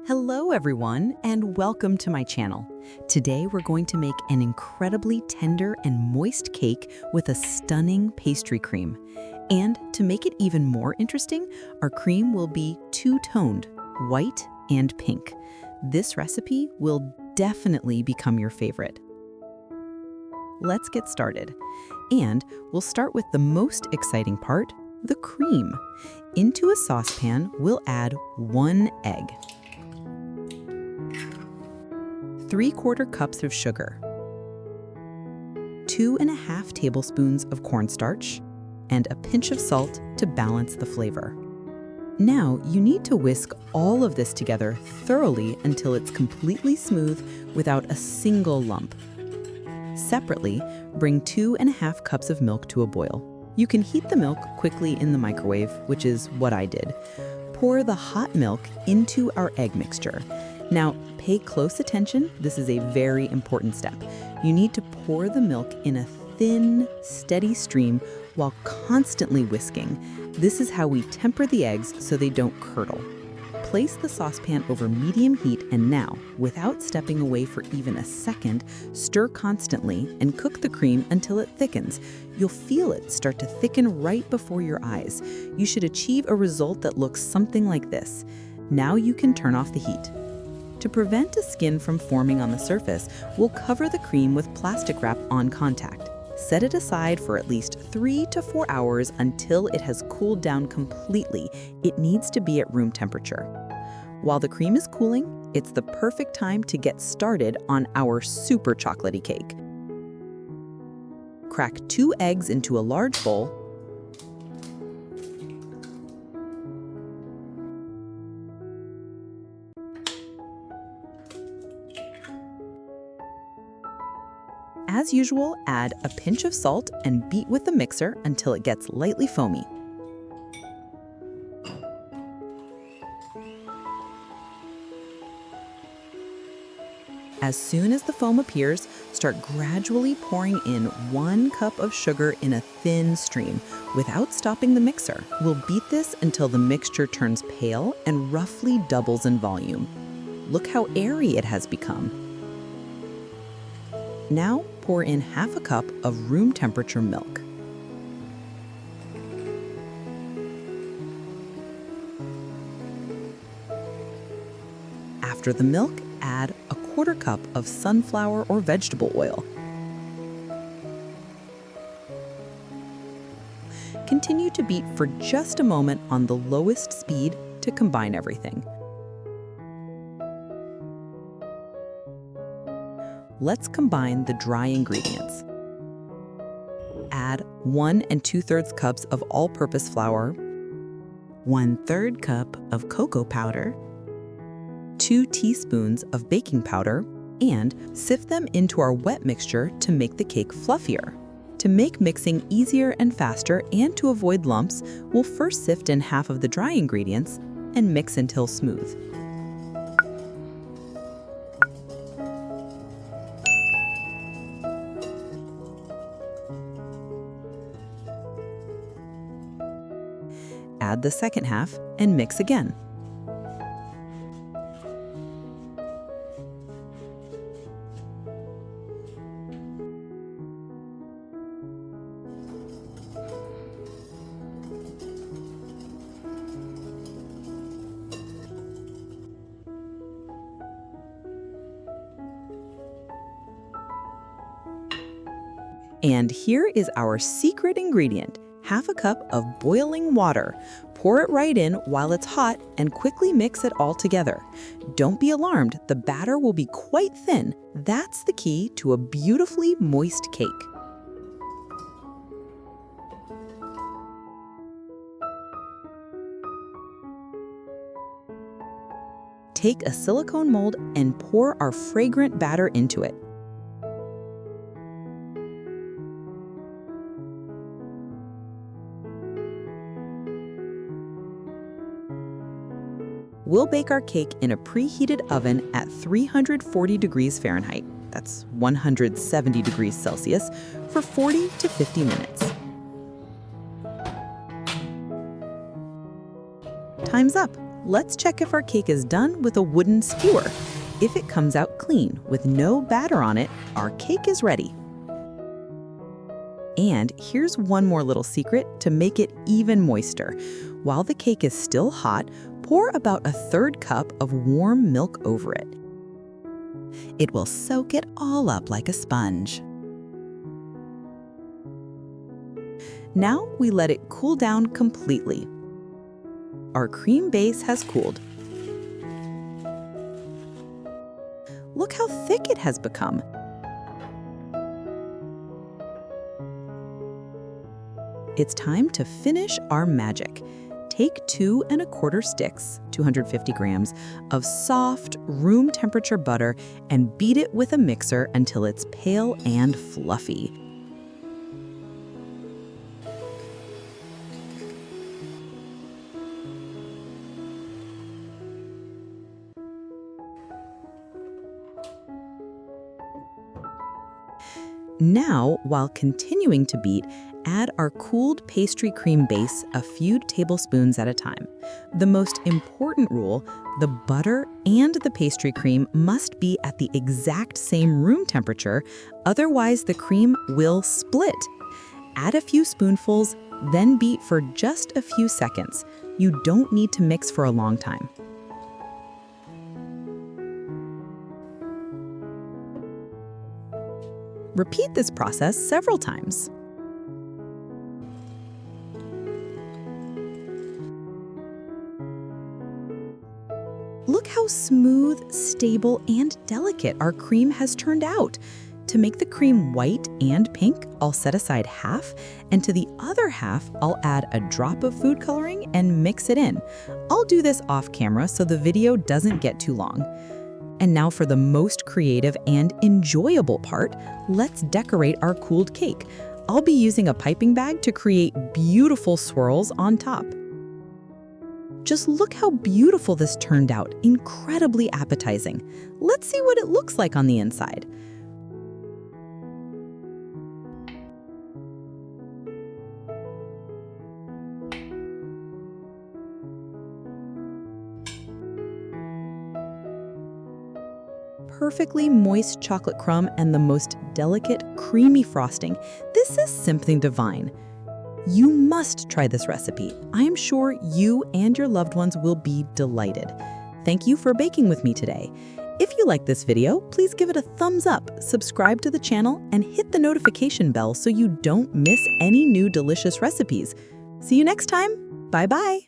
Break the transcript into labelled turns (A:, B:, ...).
A: Hello everyone, and welcome to my channel. Today we're going to make an incredibly tender and moist cake with a stunning pastry cream. And to make it even more interesting, our cream will be two-toned, white and pink. This recipe will definitely become your favorite. Let's get started. And we'll start with the most exciting part, the cream. Into a saucepan, we'll add 1 egg. 3/4 cups of sugar, 2½ tablespoons of cornstarch, and a pinch of salt to balance the flavor. Now, you need to whisk all of this together thoroughly until it's completely smooth without a single lump. Separately, bring 2½ cups of milk to a boil. You can heat the milk quickly in the microwave, which is what I did. Pour the hot milk into our egg mixture. Now, pay close attention. This is a very important step. You need to pour the milk in a thin, steady stream while constantly whisking. This is how we temper the eggs so they don't curdle. Place the saucepan over medium heat and now, without stepping away for even a second, stir constantly and cook the cream until it thickens. You'll feel it start to thicken right before your eyes. You should achieve a result that looks something like this. Now you can turn off the heat. To prevent a skin from forming on the surface, we'll cover the cream with plastic wrap on contact. Set it aside for at least 3 to 4 hours until it has cooled down completely. It needs to be at room temperature. While the cream is cooling, it's the perfect time to get started on our super chocolatey cake. Crack 2 eggs into a large bowl. As usual, add a pinch of salt and beat with the mixer until it gets lightly foamy. As soon as the foam appears, start gradually pouring in 1 cup of sugar in a thin stream without stopping the mixer. We'll beat this until the mixture turns pale and roughly doubles in volume. Look how airy it has become. Now, pour in ½ cup of room temperature milk. After the milk, add a 1/4 cup of sunflower or vegetable oil. Continue to beat for just a moment on the lowest speed to combine everything. Let's combine the dry ingredients. Add 1 2/3 cups of all-purpose flour, 1/3 cup of cocoa powder, 2 teaspoons of baking powder, and sift them into our wet mixture to make the cake fluffier. To make mixing easier and faster and to avoid lumps, we'll first sift in half of the dry ingredients and mix until smooth. Add the second half and mix again. And here is our secret ingredient, ½ cup of boiling water. Pour it right in while it's hot and quickly mix it all together. Don't be alarmed, the batter will be quite thin. That's the key to a beautifully moist cake. Take a silicone mold and pour our fragrant batter into it. We'll bake our cake in a preheated oven at 340 degrees Fahrenheit, that's 170 degrees Celsius, for 40 to 50 minutes. Time's up. Let's check if our cake is done with a wooden skewer. If it comes out clean with no batter on it, our cake is ready. And here's one more little secret to make it even moister. While the cake is still hot, pour about a 1/3 cup of warm milk over it. It will soak it all up like a sponge. Now we let it cool down completely. Our cream base has cooled. Look how thick it has become. It's time to finish our magic. Take 2 1/4 sticks, 250 grams, of soft, room temperature butter and beat it with a mixer until it's pale and fluffy. Now, while continuing to beat, add our cooled pastry cream base a few tablespoons at a time. The most important rule, the butter and the pastry cream must be at the exact same room temperature, otherwise the cream will split. Add a few spoonfuls, then beat for just a few seconds. You don't need to mix for a long time. Repeat this process several times. Look how smooth, stable, and delicate our cream has turned out. To make the cream white and pink, I'll set aside half, and to the other half, I'll add a drop of food coloring and mix it in. I'll do this off camera so the video doesn't get too long. And now for the most creative and enjoyable part, let's decorate our cooled cake. I'll be using a piping bag to create beautiful swirls on top. Just look how beautiful this turned out, incredibly appetizing. Let's see what it looks like on the inside. Perfectly moist chocolate crumb and the most delicate, creamy frosting. This is simply divine. You must try this recipe. I am sure you and your loved ones will be delighted. Thank you for baking with me today. If you like this video, please give it a thumbs up, subscribe to the channel, and hit the notification bell so you don't miss any new delicious recipes. See you next time. Bye-bye.